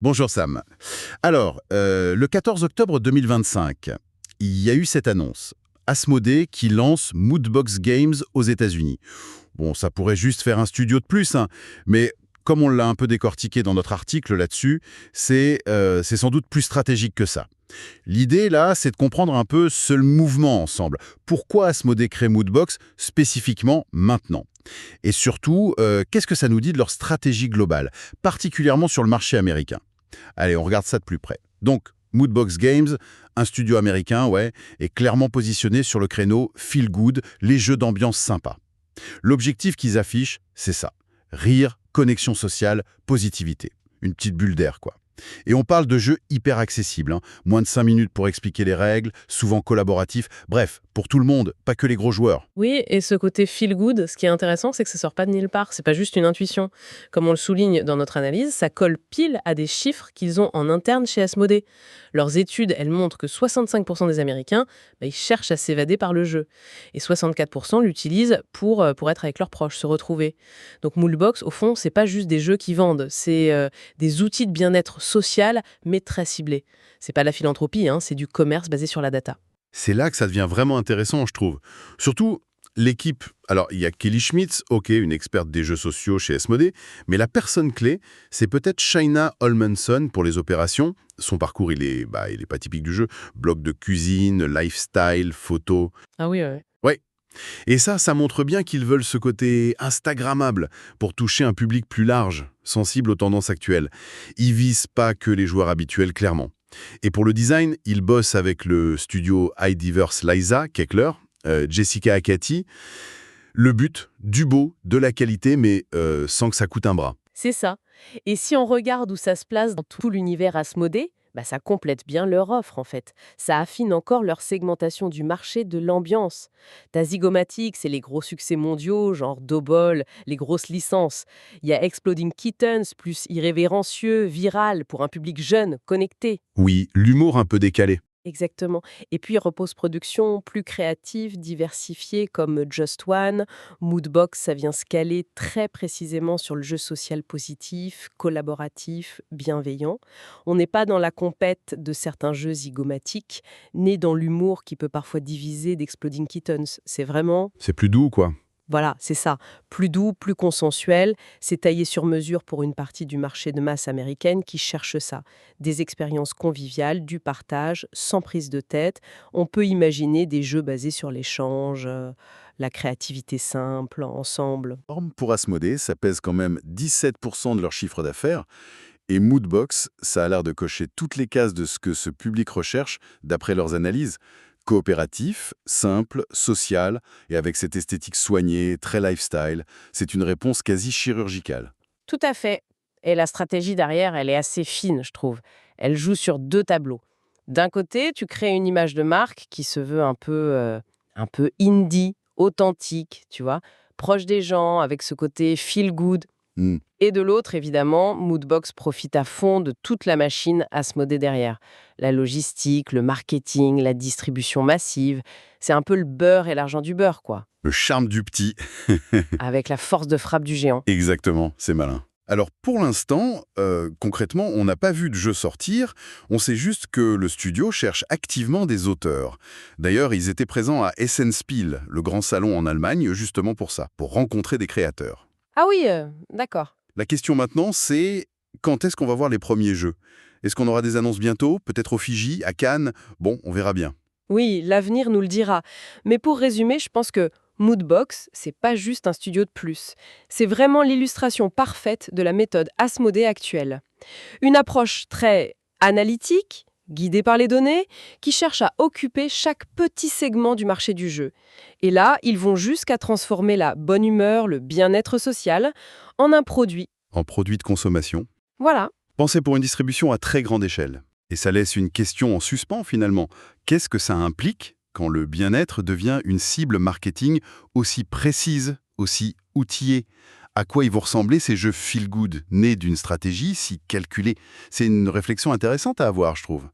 Bonjour Sam. Alors, le 14 octobre 2025, il y a eu cette annonce. Asmodée qui lance Moodbox Games aux États-Unis. Bon, ça pourrait juste faire un studio de plus, hein, mais comme on l'a un peu décortiqué dans notre article là-dessus, c'est sans doute plus stratégique que ça. L'idée, là, c'est de comprendre un peu ce mouvement ensemble. Pourquoi Asmodée crée Moodbox spécifiquement maintenant? Et surtout, qu'est-ce que ça nous dit de leur stratégie globale, particulièrement sur le marché américain? Allez, on regarde ça de plus près. Donc, Moodbox Games, un studio américain, ouais, est clairement positionné sur le créneau feel good, les jeux d'ambiance sympas. L'objectif qu'ils affichent, c'est ça. Rire, connexion sociale, positivité. Une petite bulle d'air, quoi. Et on parle de jeux hyper accessibles, hein. Moins de 5 minutes pour expliquer les règles, souvent collaboratifs. Bref, pour tout le monde, pas que les gros joueurs. Oui, et ce côté feel good, ce qui est intéressant, c'est que ça sort pas de nulle part. C'est pas juste une intuition. Comme on le souligne dans notre analyse, ça colle pile à des chiffres qu'ils ont en interne chez Asmodée. Leurs études, elles montrent que 65% des Américains, ils cherchent à s'évader par le jeu. Et 64% l'utilisent pour être avec leurs proches, se retrouver. Donc Moolbox, au fond, c'est pas juste des jeux qui vendent, c'est des outils de bien-être social, mais très ciblés. C'est pas de la philanthropie, hein, c'est du commerce basé sur la data. C'est là que ça devient vraiment intéressant, je trouve. Surtout, l'équipe. Alors, il y a Kelly Schmitz, ok, une experte des jeux sociaux chez Asmodée, mais la personne clé, c'est peut-être Shaina Holmanson pour les opérations. Son parcours, il est pas typique du jeu. Blog de cuisine, lifestyle, photo. Ah oui, ouais. Ouais. Et ça montre bien qu'ils veulent ce côté instagrammable pour toucher un public plus large, sensible aux tendances actuelles. Ils visent pas que les joueurs habituels, clairement. Et pour le design, ils bossent avec le studio iDiverse Liza Keckler, Jessica Akati. Le but, du beau, de la qualité, mais sans que ça coûte un bras. C'est ça. Et si on regarde où ça se place dans tout l'univers Asmodée, ça complète bien leur offre en fait. Ça affine encore leur segmentation du marché de l'ambiance. T'as Zygomatic, c'est les gros succès mondiaux, genre Dobol, les grosses licences. Il y a Exploding Kittens, plus irrévérencieux, viral, pour un public jeune, connecté. Oui, l'humour un peu décalé. Exactement. Et puis repose production plus créative, diversifiée comme Just One, Moodbox, ça vient se caler très précisément sur le jeu social positif, collaboratif, bienveillant. On n'est pas dans la compète de certains jeux zygomatiques, ni dans l'humour qui peut parfois diviser d'Exploding Kittens. C'est vraiment C'est plus doux, quoi. voilà, c'est ça. Plus doux, plus consensuel. C'est taillé sur mesure pour une partie du marché de masse américaine qui cherche ça. Des expériences conviviales, du partage, sans prise de tête. On peut imaginer des jeux basés sur l'échange, la créativité simple, ensemble. Pour Asmodée, ça pèse quand même 17% de leur chiffre d'affaires. Et Moodbox, ça a l'air de cocher toutes les cases de ce que ce public recherche, d'après leurs analyses. Coopératif, simple, social, et avec cette esthétique soignée, très lifestyle, c'est une réponse quasi chirurgicale. Tout à fait. Et la stratégie derrière, elle est assez fine, je trouve. Elle joue sur deux tableaux. D'un côté, tu crées une image de marque qui se veut un peu indie, authentique, tu vois, proche des gens, avec ce côté feel good. Hmm. Et de l'autre, évidemment, Moodbox profite à fond de toute la machine Asmodée derrière. La logistique, le marketing, la distribution massive. C'est un peu le beurre et l'argent du beurre, quoi. Le charme du petit. Avec la force de frappe du géant. Exactement, c'est malin. Alors pour l'instant, concrètement, on n'a pas vu de jeu sortir, on sait juste que le studio cherche activement des auteurs. D'ailleurs, ils étaient présents à Essenspiel, le grand salon en Allemagne, justement pour ça, pour rencontrer des créateurs. Ah oui, d'accord. La question maintenant, c'est quand est-ce qu'on va voir les premiers jeux? Est-ce qu'on aura des annonces bientôt? Peut-être au Fiji, à Cannes? Bon, on verra bien. Oui, l'avenir nous le dira. Mais pour résumer, je pense que Moodbox, c'est pas juste un studio de plus. C'est vraiment l'illustration parfaite de la méthode Asmodée actuelle. Une approche très analytique, guidée par les données, qui cherche à occuper chaque petit segment du marché du jeu. Et là, ils vont jusqu'à transformer la bonne humeur, le bien-être social, en un produit. En produit de consommation. Voilà. Pensez pour une distribution à très grande échelle. Et ça laisse une question en suspens finalement. Qu'est-ce que ça implique quand le bien-être devient une cible marketing aussi précise, aussi outillée? À quoi ils vont ressembler ces jeux feel-good, nés d'une stratégie si calculée? C'est une réflexion intéressante à avoir, je trouve.